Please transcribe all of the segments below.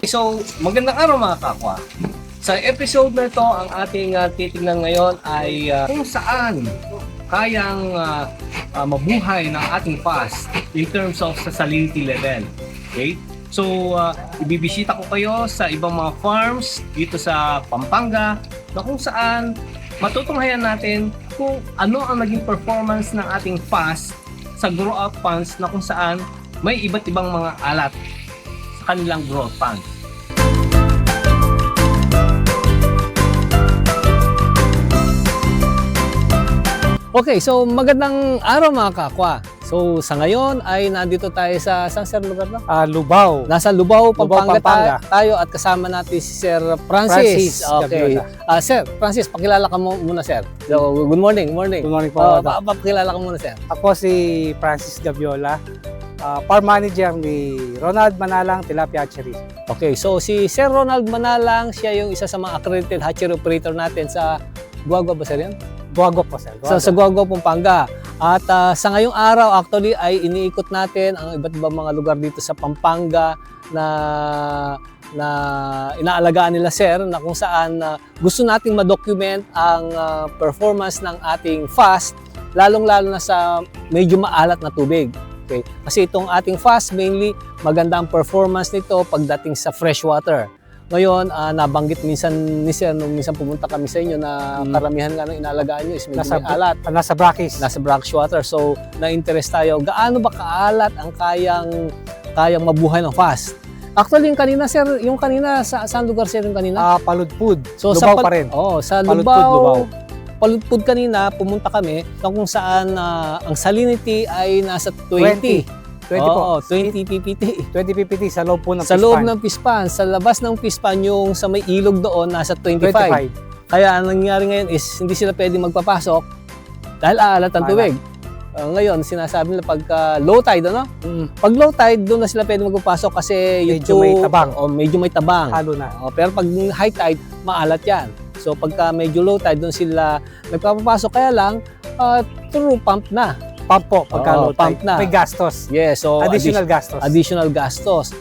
So, magandang araw mga kapwa. Sa episode na ito, ang ating titingnan ngayon ay kung saan kayang mabuhay ng ating fast in terms of sa salinity level. Okay? So, ibibisita ko kayo sa ibang mga farms dito sa Pampanga na kung saan matutunghayan natin kung ano ang naging performance ng ating fast sa grow-out ponds na kung saan may iba't ibang mga alat sa kanilang growth pond. Okay, so magandang araw mga kakwa. So sa ngayon ay nandito tayo sa saan lugar na? Lubao. Nasa Lubao, Pampanga, Pampanga. tayo at kasama natin si Sir Francis. Okay. Gaviola. Sir Francis, pakilala ka muna sir. So, good morning. Good morning po. Pakilala ka muna sir. Ako si Francis Gaviola, farm manager ni Ronald Manalang Tilapia Hatchery. Okay, so si Sir Ronald Manalang, siya yung isa sa mga accredited hatchery operator natin sa Guagua ba sir yan? Guagua po sir. Sa Guagua, Pampanga. At sa ngayong araw actually ay iniikot natin ang iba't ibang mga lugar dito sa Pampanga na inaalagaan nila sir, na kung saan gusto nating ma-document ang performance ng ating fast, lalong-lalo na sa medyo maalat na tubig. Okay? Kasi itong ating fast mainly maganda ang performance nito pagdating sa fresh water. Ngayon, nabanggit minsan ni Sir, nung minsan pumunta kami sa inyo na karamihan nga ng inaalagaan nyo is medyo may alat. Nasa brackish. Nasa brackish water. So, na-interest tayo. Gaano ba kaalat ang kayang mabuhay ng fast? Actually, yung kanina, saan lugar sir yung kanina? Paludpud. So, Lubao pa rin. Sa Lubao. Paludpud kanina, pumunta kami kung saan ang salinity ay nasa 20. 20 po. 20 ppt. 20 ppt sa loob po ng Sa loob ng fish pan. Sa labas ng fish pan, yung sa may ilog doon, nasa 25. Kaya ang nangyari ngayon is hindi sila pwedeng magpapasok dahil aalat ang tubig. Ngayon, sinasabi nila pagka low tide, ano? Pag low tide, doon na sila pwedeng magpapasok kasi medyo may tabang. Medyo may tabang. Halo na. Pero pag high tide, maalat yan. So pagka medyo low tide, doon sila nagpapapasok. Kaya lang, through pump na. Pump po, pagka low pump tide. na. May gastos. Yes, so Additional gastos. Additional gastos.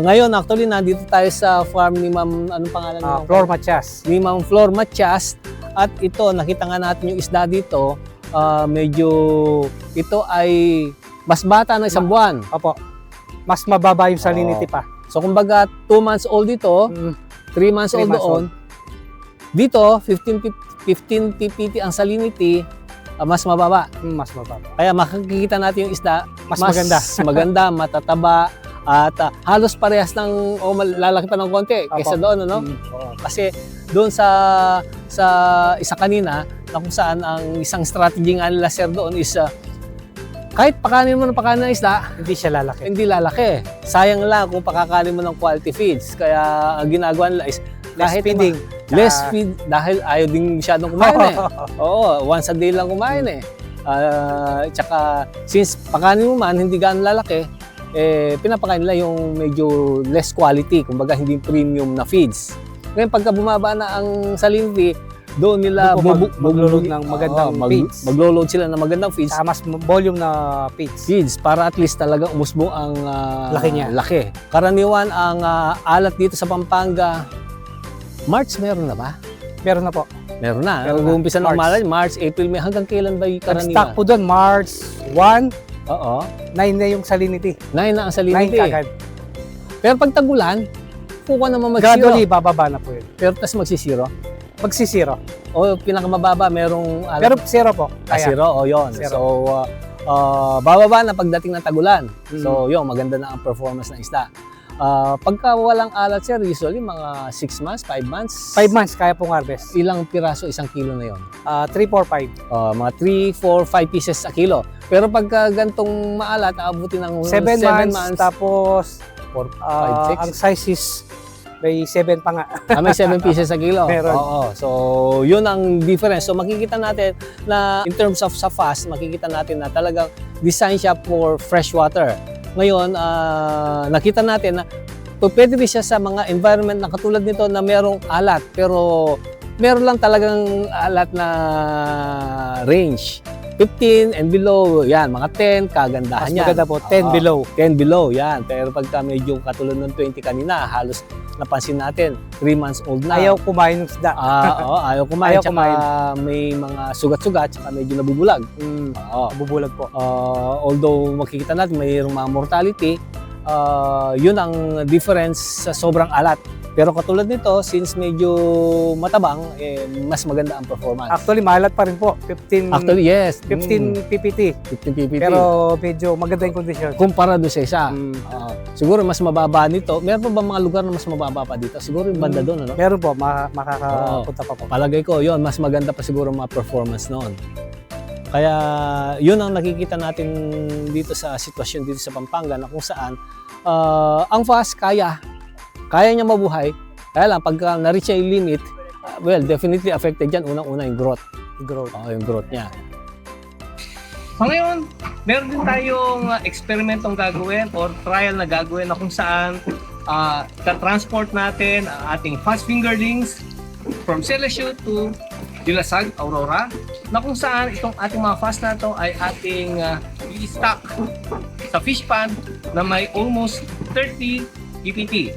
Ngayon, actually, nandito tayo sa farm ni Ma'am, anong pangalan niyo? Flor Matias. Ni Ma'am Flor Matias. At ito, nakita nga natin yung isda dito. Medyo, ito ay mas bata ng isang buwan. Opo. Mas mababa yung salinity pa. So, kumbaga, 2 months old dito, 3 months old doon. Dito, 15 ppt ang salinity, mas mababa. Mas mababa. Kaya makikita natin yung isda, Mas maganda. maganda, matataba, at halos parehas ng, lalaki pa ng konti kaysa doon, ano? Kasi doon sa isa kanina, na kung saan ang isang strategy nga nila sir doon is, kahit pakanin mo ng pakanin ng isda, Hindi siya lalaki. hindi lalaki. Sayang lang kung pakakanin mo ng quality feeds. Kaya ang ginagawa nila is, Less feeding. Less feed dahil ayaw din masyadong kumain eh. Oo, once a day lang kumain eh. Tsaka since pakanin mo man hindi gaano lalaki, pinapakain nila yung medyo less quality, kumbaga hindi premium na feeds. Ngayon pagka bumaba na ang salinity, doon nila magloload ng magandang feeds. Maglo-load sila ng magandang feeds. Mas volume na feeds. Feeds para at least talagang umusbong ang Laki niya. laki. Karaniwan ang alat dito sa Pampanga, March meron na ba? Meron na po. Meron na. Meron na. Nag-uumpisa ng March. umalan, March, April, May. Hanggang kailan ba yung Nag-stock karaniwan? po doon, March 1, Oo. 9 na yung salinity. 9 na ang 9 salinity. kagad. Pero pag tagulan, kuha naman Gradually, mag-zero. bababa na po yun. Pero tas magsisiro. Magsisiro. O pinakamababa, merong Pero zero po. Kaya. zero. O yun. Zero. So, bababa na pagdating ng tagulan. Mm. So, yun, maganda na ang performance ng isda. Pagka walang alat, sir, usually mga 6 months, 5 months. 5 months, kaya pong harvest. Ilang piraso, isang kilo na yun? 3, 4, 5. Mga 3, 4, 5 pieces a kilo. Pero pagka gantong maalat, aabutin ng 7 7 months, tapos 4, 5, 6. ang size is may 7 pa nga. May 7 pieces a kilo. Meron. Oo. So, yun ang difference. So, makikita natin na in terms of sa fast, makikita natin na talagang design siya for fresh water. Ngayon, nakita natin na pwede rin siya sa mga environment na katulad nito na merong alat, pero meron lang talagang alat na range. 15 and below, yan, mga 10, kagandahan Mas yan. maganda po, 10 Oo, below. 10 below, yan. Pero pagka medyo katulad ng 20 kanina, halos napansin natin, 3 months old na. Ayaw kumain ng isda. Ayaw kumain. Ayaw Tsaka kumain. may mga sugat-sugat, tsaka medyo nabubulag. Oo. Bubulag po. Although makikita natin mayroong mga mortality, yun ang difference sa sobrang alat. Pero katulad nito, since medyo matabang, mas maganda ang performance. Actually, mahalat pa rin po. 15, Actually, yes. 15 PPT. 15 PPT. Pero medyo maganda yung kondisyon. kumpara doon sa isa. Mm. Siguro mas mababa nito. Meron pa ba mga lugar na mas mababa pa dito? Siguro yung banda doon, ano? Meron po, makakapunta pa po. Palagay ko, yun, mas maganda pa siguro mga performance noon. Kaya yun ang nakikita natin dito sa sitwasyon dito sa Pampanga na kung saan ang fast kaya niya mabuhay. Kaya lang, pagka na-reach niya yung limit, well, definitely affected yan. Unang-una yung growth. Oo, yung growth niya. So ngayon, meron din tayong eksperimentong gagawin or trial na gagawin na kung saan transport natin ang ating fast fingerlings from Celesio to Dilasag, Aurora, na kung saan itong ating mga fast na to ay ating i-stock sa fish pond na may almost 30 PPT.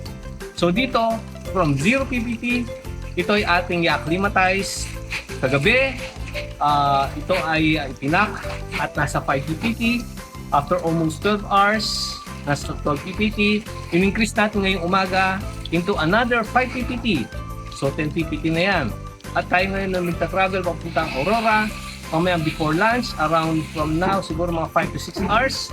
So dito, from 0 PPT, ito ay ating i-acclimatize kagabi. Ito ay ipinak at nasa 5 PPT. After almost 12 hours, nasa 12 PPT. In-increase natin ngayong umaga into another 5 PPT. So 10 PPT na yan. At tayo ngayon na magta-travel papuntang Aurora. Mamaya before lunch, around from now, siguro mga 5 to 6 hours.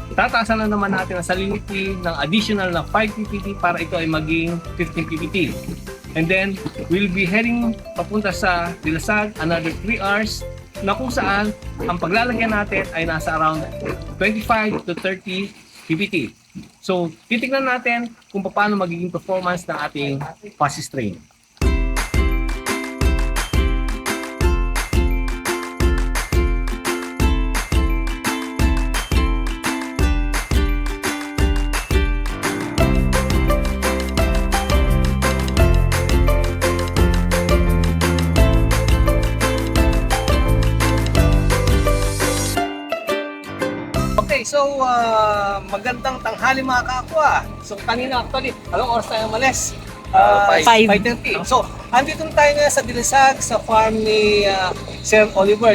Tataasan na naman natin ang salinity ng additional na 5 PPT para ito ay maging 15 PPT. And then, we'll be heading papunta sa Dilasag another 3 hours na kung saan ang paglalagyan natin ay nasa around 25 to 30 PPT. So, titignan natin kung paano magiging performance ng ating fast strain. So, magandang tanghali mga kakwa. So, kanina actually, anong oras tayo umalis? 5:30. So, andito na tayo ngayon sa Dilasag, sa farm ni Sir Oliver.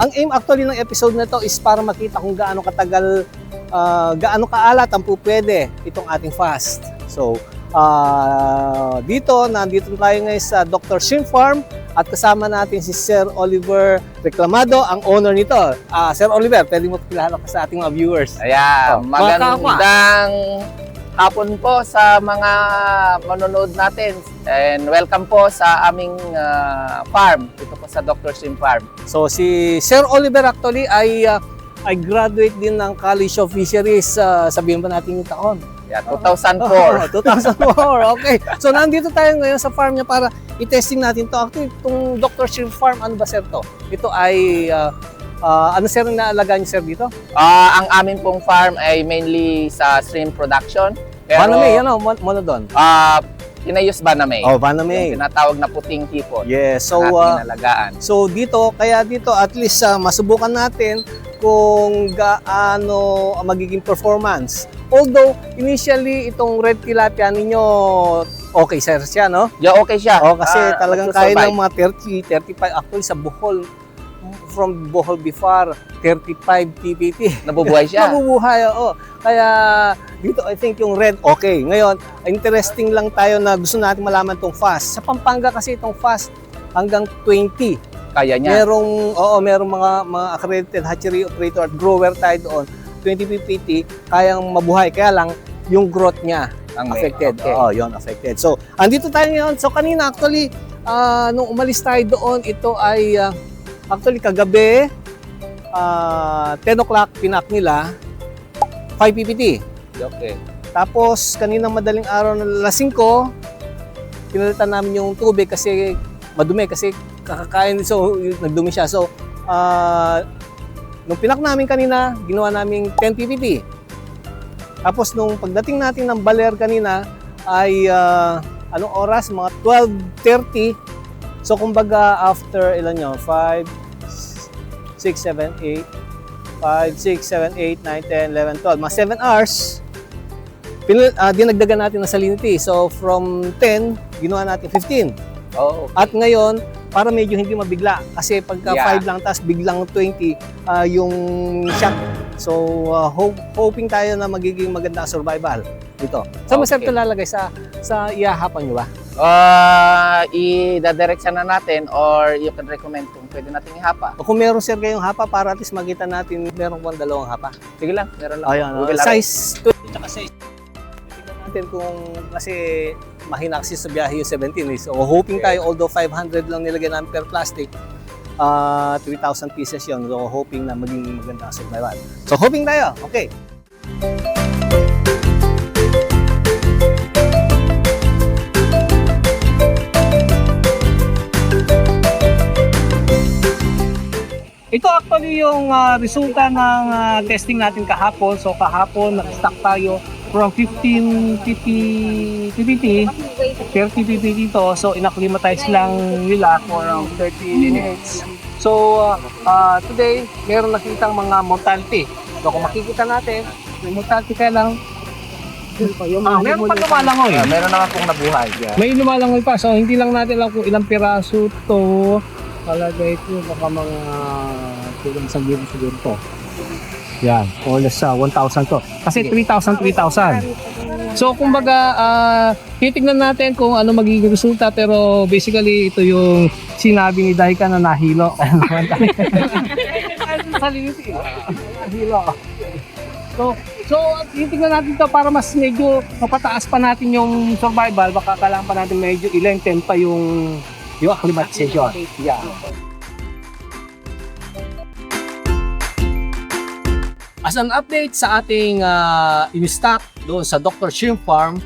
Ang aim actually ng episode na to is para makita kung gaano katagal, gaano kaalat ang pupwede itong ating fast. So, nandito tayo ngayon sa Dr. Shrimp Farm at kasama natin si Sir Oliver Reclamado, ang owner nito. Sir Oliver, pwede mo kilala ka sa ating mga viewers. Ayan, magandang hapon po sa mga manonood natin and welcome po sa aming farm, dito po sa Dr. Shrimp Farm. So si Sir Oliver actually ay graduate din ng College of Fisheries, sabihin ba natin yung taon? Yeah, 2004. 2004, okay. So nandito tayo ngayon sa farm niya para i-testing natin to. Actually, itong Dr. Shrimp Farm, ano ba sir to? Ito ay, ano sir ang naalagaan niyo sir dito? Ang amin pong farm ay mainly sa shrimp production. Pero, Banamay, ano? Mono doon? Pinayos Banamay. Oh, Banamay. Yung tinatawag na puting hipon. Yes, so, na ating inalagaan. so dito, kaya dito at least masubukan natin kung gaano ang magiging performance. Although, initially, itong red tilapia ninyo, okay sir siya, no? Yeah, okay siya. Oh, kasi talagang kaya survive. ng mga 30, 35. Actually, sa Bohol, from Bohol Bifar, 35 PPT. Nabubuhay siya. Nabubuhay, oo. Kaya dito, I think yung red, okay. Ngayon, interesting lang tayo na gusto natin malaman tong fast. Sa Pampanga kasi itong fast hanggang 20. Kaya niya. Merong mga accredited hatchery operator at grower tayo doon. 20 PPT, kayang mabuhay. Kaya lang, yung growth niya Ang affected. okay. Oo, yun, affected. So, andito tayo ngayon. So, kanina actually, nung umalis tayo doon, ito ay, actually, kagabi, 10 o'clock, pinak nila, 5 PPT. Okay. Tapos, kanina madaling araw na alas 5, pinalitan namin yung tubig kasi madumi, kasi kakakain, so nagdumi siya. So, nung pinak namin kanina, ginawa namin 10 PPT. Tapos nung pagdating natin ng Baler kanina ay anong oras? Mga 12:30. So kumbaga after ilan yun? 5, 6, 7, 8, 5, 6, 7, 8, 9, 10, 11, 12. Mga 7 hours, dinagdagan natin ng salinity. So from 10, ginawa natin 15. Oh, okay. At ngayon, para medyo hindi mabigla. Kasi pagka Yeah. 5 lang, tas biglang 20, yung shock. So, hoping tayo na magiging maganda ang survival dito. Saan mo sir Okay. ito lalagay? Sa iyahapan nyo ba? I-dadirection na natin or you can recommend kung pwede natin ihapa. O kung meron sir kayong hapa, para at least makita natin meron pang dalawang hapa. Sige lang, meron lang. Ayan, Google lang. size 20 tsaka size. Tingnan natin kung kasi mahina kasi sa biyahe yung 17 eh. So hoping tayo, although 500 lang nilagay namin per plastic, 3,000 pieces yun. So hoping na maging maganda ang survival. So hoping tayo. Okay. Ito actually yung resulta ng testing natin kahapon. So kahapon nag-stock tayo from 15 PPT, 30 PPT dito. So inacclimatize lang nila for around 30 minutes. So today, meron nakitang mga mortality. So kung makikita natin, may mortality kaya lang. Meron pa lumalangoy. Meron naman pong nabuhay. Yeah. May lumalangoy pa. So hindi lang natin alam kung ilang piraso to. Palagay ko baka mga kulang sa libo siguro to. Yan, or less 1,000 to. Kasi 3,000, 3,000. So kumbaga, titignan natin kung ano magiging resulta, pero basically ito yung sinabi ni Daika na nahilo. Nahilo. So titignan natin to para mas medyo mapataas pa natin yung survival, baka kailangan pa natin medyo i-lengthen pa yung acclimatization. Yeah. As an update sa ating in-stock doon sa Dr. Shrimp Farm,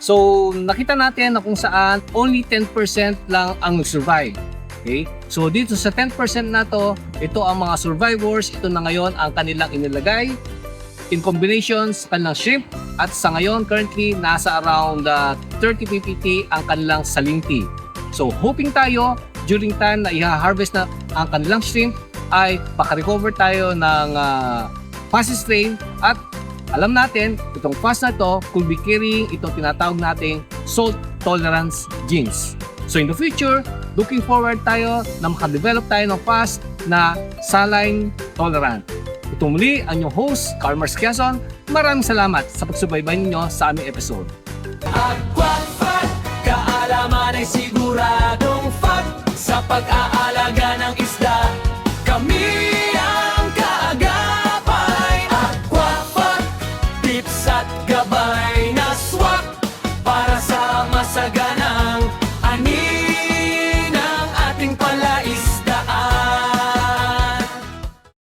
so nakita natin na kung saan only 10% lang ang nag-survive. Okay? So dito sa 10% na to, ito ang mga survivors, ito na ngayon ang kanilang inilagay in combinations kanilang shrimp, at sa ngayon currently nasa around 30 PPT ang kanilang salinti. So hoping tayo during time na i-harvest na ang kanilang shrimp ay makarecover tayo ng fast strain, at alam natin itong fast na to could be carrying itong tinatawag nating salt tolerance genes. So in the future, looking forward tayo na makadevelop tayo ng fast na saline tolerant. Ito muli ang inyong host, Carl Mars Quezon. Maraming salamat sa pagsubaybay ninyo sa aming episode. Kaalaman ay siguradong fact sa pag-aalaga ng